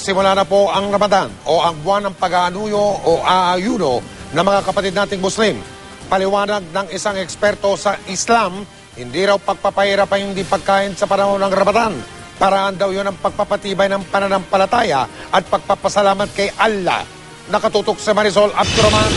Nagsimula na po ang Ramadan o ang buwan ng pag-aanuyo o aayuno ng mga kapatid nating Muslim. Paliwanag ng isang eksperto sa Islam, hindi raw pagpapahirap ay hindi pagkain sa panahon ng Ramadan. Paraan daw yun ang pagpapatibay ng pananampalataya at pagpapasalamat kay Allah. Nakatutok sa Marisol Abdurrahman.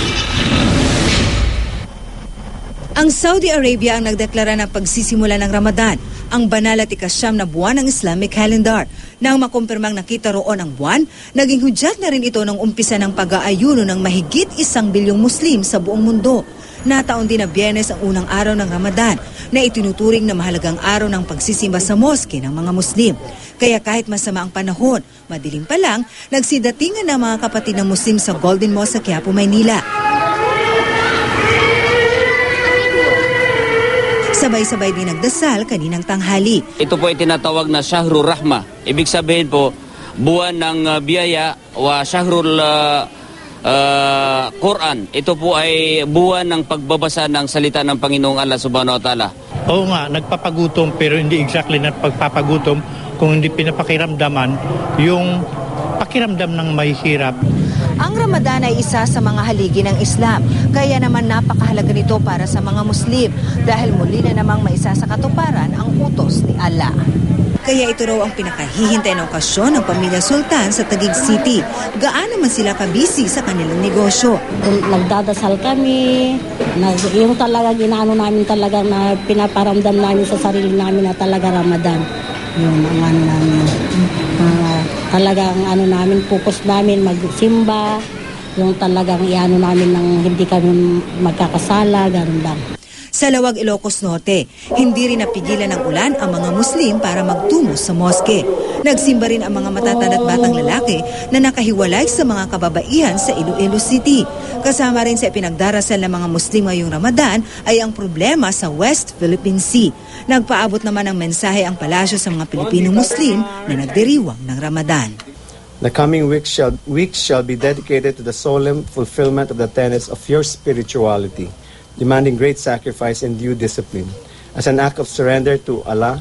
Ang Saudi Arabia ang nagdeklara ng pagsisimula ng Ramadan, ang banal at ikasyam na buwan ng Islamic calendar. Nang makumpirmang nakita roon ang buwan, naging hudyat na rin ito ng umpisa ng pag-aayuno ng mahigit 1 bilyong Muslim sa buong mundo. Nataon din na Biyernes ang unang araw ng Ramadan na itinuturing na mahalagang araw ng pagsisimba sa moske ng mga Muslim. Kaya kahit masama ang panahon, madilim pa lang, nagsidatingan ng mga kapatid ng Muslim sa Golden Mosque sa Quiapo, Maynila. Sabay-sabay din nagdasal kaninang tanghali. Ito po ay tinatawag na Shahrul Rahma. Ibig sabihin po, buwan ng biyaya wa Shahrul Quran. Ito po ay buwan ng pagbabasa ng salita ng Panginoong Allah Subhanahu wa Ta'ala. Oo nga, nagpapagutom pero hindi exactly na pagpapagutom kung hindi pinapakiramdaman yung pakiramdam ng mahihirap. Ang Ramadan ay isa sa mga haligi ng Islam, kaya naman napakahalaga nito para sa mga Muslim dahil muli na namang maisa sa katuparan ang utos ni Allah. Kaya ito raw ang pinakahihintay na okasyon ng pamilya Sultan sa Taguig City. Gaano man sila kabisi sa kanilang negosyo. Nagdadasal kami, yung talaga ginaano namin talaga na pinaparamdam namin sa sarili namin na talaga Ramadan. Yung ang ano namin, talagang ano namin, focus namin magsimba, yung talagang iano namin ng hindi kami magkakasala, ganun lang. Sa Lawag, Ilocos Norte, hindi rin napigilan ng ulan ang mga Muslim para magtungo sa moske. Nagsimba rin ang mga matatanda at batang lalaki na nakahiwalay sa mga kababaihan sa Iloilo City. Kasama rin sa ipinagdarasal ng mga Muslim ngayong Ramadan ay ang problema sa West Philippine Sea. Nagpaabot naman ng mensahe ang palasyo sa mga Pilipinong Muslim na nagdiriwang ng Ramadan. The coming weeks shall be dedicated to the solemn fulfillment of the tenets of your spirituality, demanding great sacrifice and due discipline. As an act of surrender to Allah,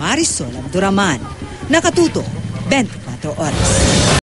Marisol Abdurrahman, nakatuto 24 oras.